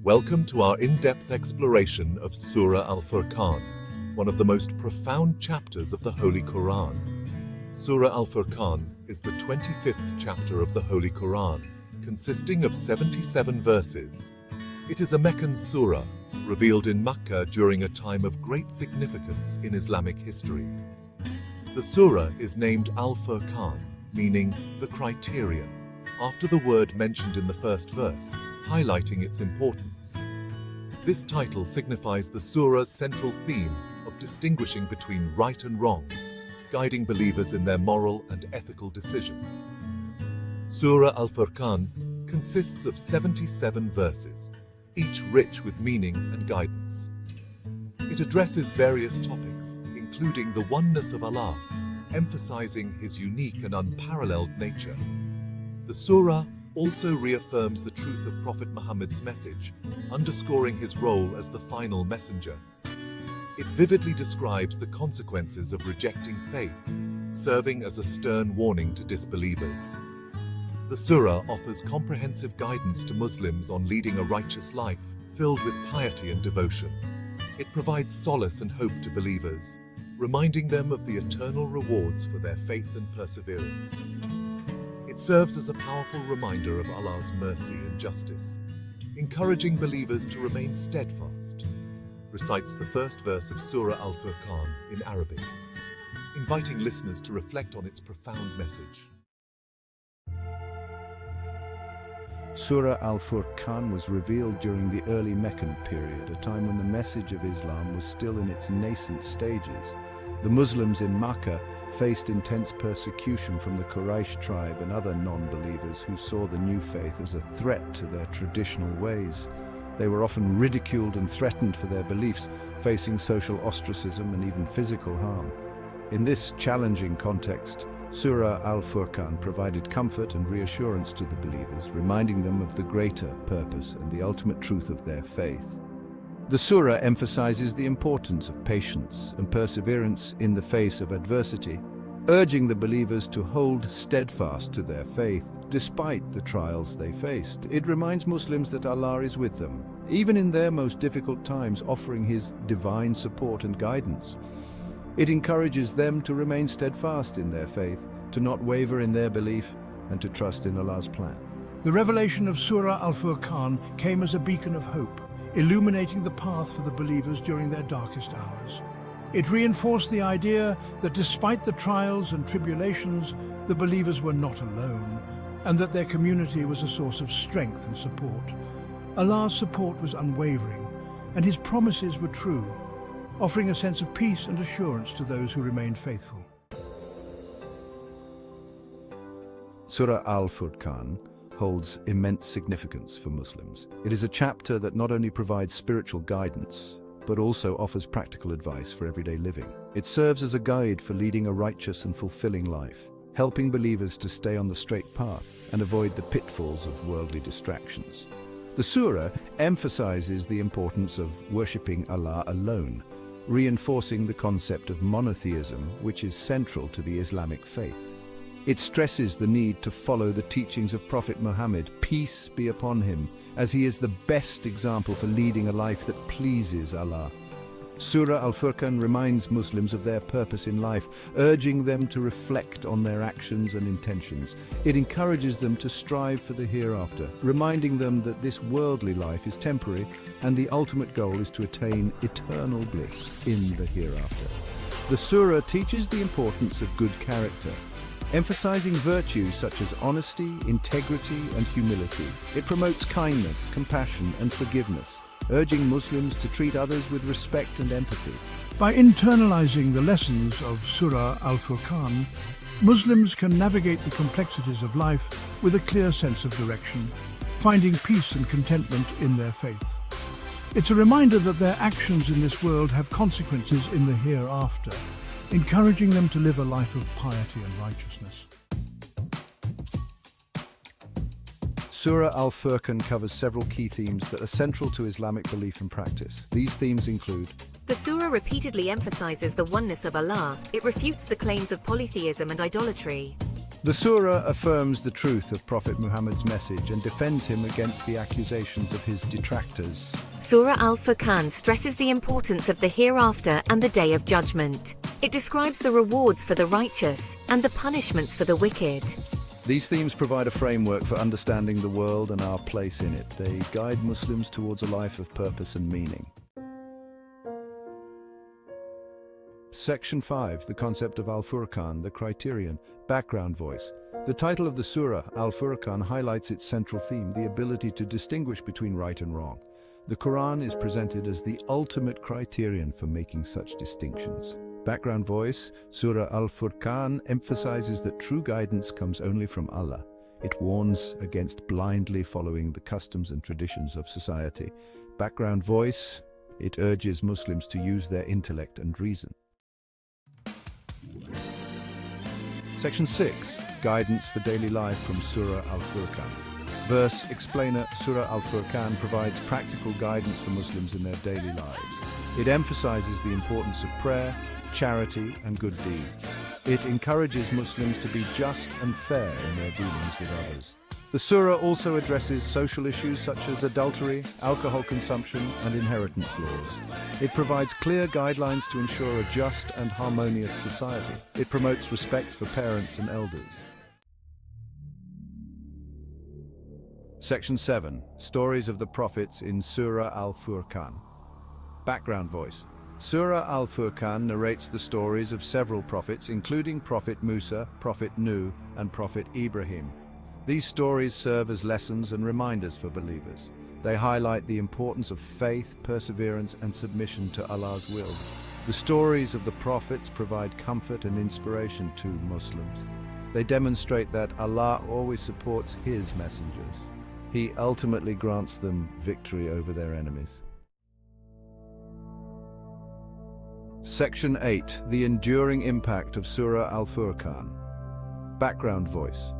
Welcome to our in-depth exploration of Surah Al-Furqan, one of the most profound chapters of the Holy Quran. Surah Al-Furqan is the 25th chapter of the Holy Quran, consisting of 77 verses. It is a Meccan Surah, revealed in Makkah during a time of great significance in Islamic history. The surah is named Al-Furqan, meaning the criterion, after the word mentioned in the first verse, highlighting its importance. This title signifies the surah's central theme of distinguishing between right and wrong, guiding believers in their moral and ethical decisions. Surah Al-Furqan consists of 77 verses, each rich with meaning and guidance. It addresses various topics, including the oneness of Allah, emphasizing His unique and unparalleled nature. The surah also reaffirms the truth of Prophet Muhammad's message, underscoring his role as the final messenger. It vividly describes the consequences of rejecting faith, serving as a stern warning to disbelievers. The surah offers comprehensive guidance to Muslims on leading a righteous life, filled with piety and devotion. It provides solace and hope to believers, reminding them of the eternal rewards for their faith and perseverance. It serves as a powerful reminder of Allah's mercy and justice, encouraging believers to remain steadfast. Recites the first verse of Surah Al-Furqan in Arabic, inviting listeners to reflect on its profound message. Surah Al-Furqan was revealed during the early Meccan period, a time when the message of Islam was still in its nascent stages. The Muslims in Makkah faced intense persecution from the Quraysh tribe and other non-believers who saw the new faith as a threat to their traditional ways. They were often ridiculed and threatened for their beliefs, facing social ostracism and even physical harm. In this challenging context, Surah Al-Furqan provided comfort and reassurance to the believers, reminding them of the greater purpose and the ultimate truth of their faith. The surah emphasizes the importance of patience and perseverance in the face of adversity, urging the believers to hold steadfast to their faith despite the trials they faced. It reminds Muslims that Allah is with them, even in their most difficult times, offering His divine support and guidance. It encourages them to remain steadfast in their faith, to not waver in their belief, and to trust in Allah's plan. The revelation of Surah Al-Furqan came as a beacon of hope, illuminating the path for the believers during their darkest hours. It reinforced the idea that despite the trials and tribulations, the believers were not alone, and that their community was a source of strength and support. Allah's support was unwavering, and His promises were true, offering a sense of peace and assurance to those who remained faithful. Surah Al-Furqan holds immense significance for Muslims. It is a chapter that not only provides spiritual guidance, but also offers practical advice for everyday living. It serves as a guide for leading a righteous and fulfilling life, helping believers to stay on the straight path and avoid the pitfalls of worldly distractions. The surah emphasizes the importance of worshipping Allah alone, reinforcing the concept of monotheism, which is central to the Islamic faith. It stresses the need to follow the teachings of Prophet Muhammad, peace be upon him, as he is the best example for leading a life that pleases Allah. Surah Al-Furqan reminds Muslims of their purpose in life, urging them to reflect on their actions and intentions. It encourages them to strive for the hereafter, reminding them that this worldly life is temporary and the ultimate goal is to attain eternal bliss in the hereafter. The surah teaches the importance of good character, emphasizing virtues such as honesty, integrity, and humility. It promotes kindness, compassion, and forgiveness, urging Muslims to treat others with respect and empathy. By internalizing the lessons of Surah Al-Furqan, Muslims can navigate the complexities of life with a clear sense of direction, finding peace and contentment in their faith. It's a reminder that their actions in this world have consequences in the hereafter, encouraging them to live a life of piety and righteousness. Surah Al-Furqan covers several key themes that are central to Islamic belief and practice. These themes include: the surah repeatedly emphasizes the oneness of Allah. It refutes the claims of polytheism and idolatry. The surah affirms the truth of Prophet Muhammad's message and defends him against the accusations of his detractors. Surah Al-Furqan stresses the importance of the hereafter and the Day of Judgment. It describes the rewards for the righteous and the punishments for the wicked. These themes provide a framework for understanding the world and our place in it. They guide Muslims towards a life of purpose and meaning. Section 5, the concept of Al-Furqan, the criterion, background voice. The title of the surah, Al-Furqan, highlights its central theme, the ability to distinguish between right and wrong. The Quran is presented as the ultimate criterion for making such distinctions. Background voice, Surah Al-Furqan emphasizes that true guidance comes only from Allah. It warns against blindly following the customs and traditions of society. Background voice, it urges Muslims to use their intellect and reason. Section 6, guidance for daily life from Surah Al-Furqan. Verse explainer, Surah Al-Furqan provides practical guidance for Muslims in their daily lives. It emphasizes the importance of prayer, charity, and good deeds. It encourages Muslims to be just and fair in their dealings with others. The surah also addresses social issues such as adultery, alcohol consumption, and inheritance laws. It provides clear guidelines to ensure a just and harmonious society. It promotes respect for parents and elders. Section 7, Stories of the Prophets in Surah Al-Furqan. Background voice. Surah Al-Furqan narrates the stories of several prophets, including Prophet Musa, Prophet Nuh, and Prophet Ibrahim. These stories serve as lessons and reminders for believers. They highlight the importance of faith, perseverance, and submission to Allah's will. The stories of the prophets provide comfort and inspiration to Muslims. They demonstrate that Allah always supports His messengers. He ultimately grants them victory over their enemies. Section 8, the enduring impact of Surah Al-Furqan. Background voice.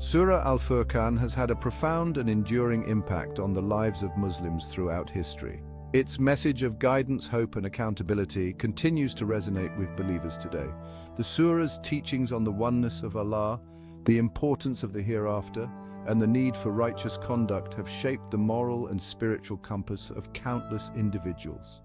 Surah Al-Furqan has had a profound and enduring impact on the lives of Muslims throughout history. Its message of guidance, hope, and accountability continues to resonate with believers today. The surah's teachings on the oneness of Allah, the importance of the hereafter, and the need for righteous conduct have shaped the moral and spiritual compass of countless individuals.